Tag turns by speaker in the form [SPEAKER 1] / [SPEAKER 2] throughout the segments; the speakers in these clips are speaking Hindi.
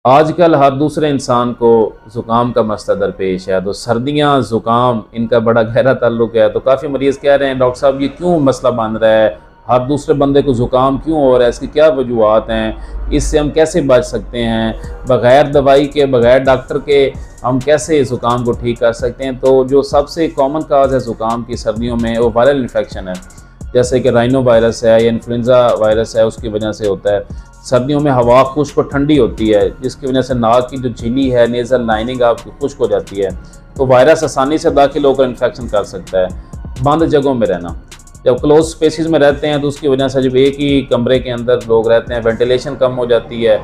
[SPEAKER 1] आजकल हर दूसरे इंसान को ज़ुकाम का मसला दरपेश है। तो सर्दियाँ, ज़ुकाम इनका बड़ा गहरा ताल्लुक है। तो काफ़ी मरीज़ कह रहे हैं डॉक्टर साहब ये क्यों मसला बन रहा है? हर दूसरे बंदे को ज़ुकाम क्यों हो रहा है? इसकी क्या वजूहात हैं? इससे हम कैसे बच सकते हैं? बग़ैर दवाई के, बग़ैर डॉक्टर के हम कैसे ज़ुकाम को ठीक कर सकते हैं? तो जो सबसे कॉमन काज़ है ज़ुकाम की सर्दियों में वो वायरल इन्फेक्शन है। जैसे कि राइनो वायरस है या इन्फ्लुएंज़ा वायरस है, उसकी वजह से होता है। सर्दियों में हवा खुश्क और ठंडी होती है, जिसकी वजह से नाक की जो झिल्ली है, नेज़ल लाइनिंग आपकी खुश्क हो जाती है, तो वायरस आसानी से दाखिल होकर इन्फेक्शन कर सकता है। बंद जगहों में रहना, जब क्लोज स्पेसेस में रहते हैं तो उसकी वजह से जब एक ही कमरे के अंदर लोग रहते हैं, वेंटिलेशन कम हो जाती है।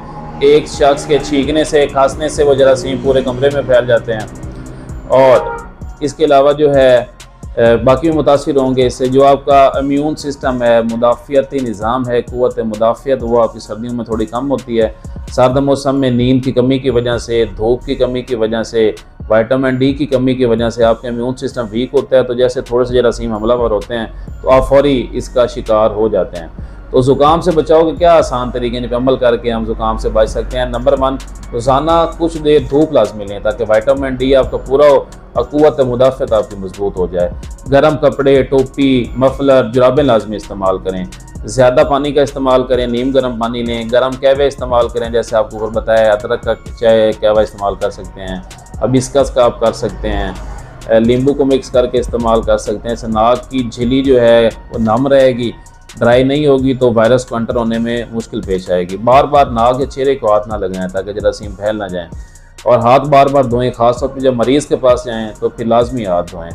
[SPEAKER 1] एक शख्स के छींकने से, खांसने से वो जरासीम पूरे कमरे में फैल जाते हैं। और इसके अलावा जो है बाकी भी मुतासिर होंगे इससे। जो आपका इम्यून सिस्टम है, मुदाफ़ियती निज़ाम है, क़ुव्वत मुदाफ़ियत, वो आपकी सर्दियों में थोड़ी कम होती है। सर्द मौसम में नींद की कमी की वजह से, धूप की कमी की वजह से, विटामिन डी की कमी की वजह से आपका इम्यून सिस्टम वीक होता है। तो जैसे थोड़े से जरासीम हमलावर होते हैं तो आप फ़ौरी इसका शिकार हो जाते हैं। तो ज़ुकाम से बचाव के क्या आसान तरीके हैं, अमल करके हम ज़ुकाम से बच सकते हैं। नंबर 1, रोज़ाना कुछ देर धूप लाज़मी लें ताकि विटामिन डी आपका पूरा हो और क़ुव्वत मुदाफ़ियत आपकी मज़बूत हो जाए। गर्म कपड़े, टोपी, मफलर, जुराबें लाज़मी इस्तेमाल करें। ज़्यादा पानी का इस्तेमाल करें, नीम गर्म पानी लें। गर्म कहवे इस्तेमाल करें, जैसे आपको ऊपर बताया, अदरक का चाय कहवा इस्तेमाल कर सकते हैं, हिबिस्कस का आप कर सकते हैं, नींबू को मिक्स करके इस्तेमाल कर सकते हैं। इससे नाक की झिल्ली जो है वो नम रहेगी, ड्राई नहीं होगी, तो वायरस को एंटर होने में मुश्किल पेश आएगी। बार बार नाक या चेहरे को हाथ ना लगाएं ताकि जरासीम फैल ना जाएं। और हाथ बार बार धोएं, ख़ासतौर पर जब मरीज़ के पास जाएँ तो फिर लाजमी हाथ धोएं।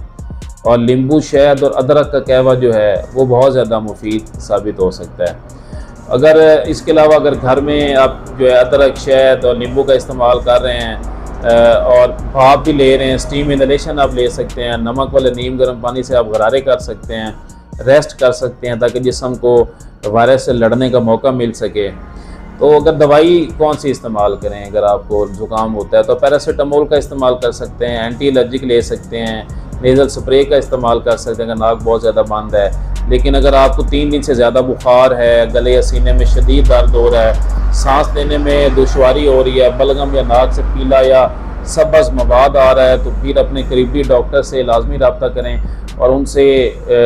[SPEAKER 1] और नींबू, शहद और अदरक का कहवा जो है वो बहुत ज़्यादा मुफीद साबित हो सकता है। अगर इसके अलावा अगर घर में आप जो है अदरक, शहद और नींबू का इस्तेमाल कर रहे हैं और भाप भी ले रहे हैं, स्टीम इनहेलेशन आप ले सकते हैं। नमक वाले नीम गर्म पानी से आप गरारे कर सकते हैं, रेस्ट कर सकते हैं ताकि जिस्म को वायरस से लड़ने का मौका मिल सके। तो अगर दवाई कौन सी इस्तेमाल करें, अगर आपको ज़ुकाम होता है तो पैरासीटामोल का इस्तेमाल कर सकते हैं, एंटी एलर्जिक ले सकते हैं, नेज़ल स्प्रे का इस्तेमाल कर सकते हैं अगर नाक बहुत ज़्यादा बंद है। लेकिन अगर आपको 3 दिन से ज़्यादा बुखार है, गले या सीने में शदीद दर्द हो रहा है, सांस लेने में दुश्वारी हो रही है, बलगम या नाक से पीला या सब्ज़ मवाद आ रहा है, तो फिर अपने करीबी डॉक्टर से लाजमी रब्ता करें और उनसे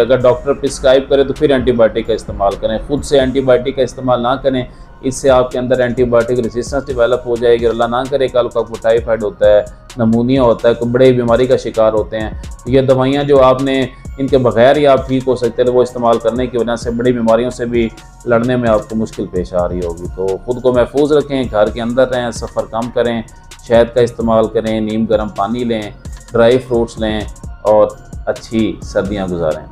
[SPEAKER 1] अगर डॉक्टर प्रिस्क्राइब करे तो फिर एंटीबायोटिक का इस्तेमाल करें। ख़ुद से एंटीबायोटिक का इस्तेमाल ना करें, इससे आपके अंदर एंटीबायोटिक रेजिस्टेंस डेवलप हो जाएगी। अल्लाह ना करे कल को आपको टाइफाइड होता है, नमूनिया होता है, कोई बड़ी बीमारी का शिकार होते हैं। तो ये दवाइयाँ जो आपने इनके बगैर ही आप ठीक हो सकते हैं, तो वो इस्तेमाल करने की वजह से बड़ी बीमारियों से भी लड़ने में आपको मुश्किल पेश आ रही होगी। तो ख़ुद को महफूज रखें, घर के अंदर रहें, सफ़र कम करें, शहद का इस्तेमाल करें, नीम गर्म पानी लें, ड्राई फ्रूट्स लें और अच्छी सर्दियाँ गुजारें।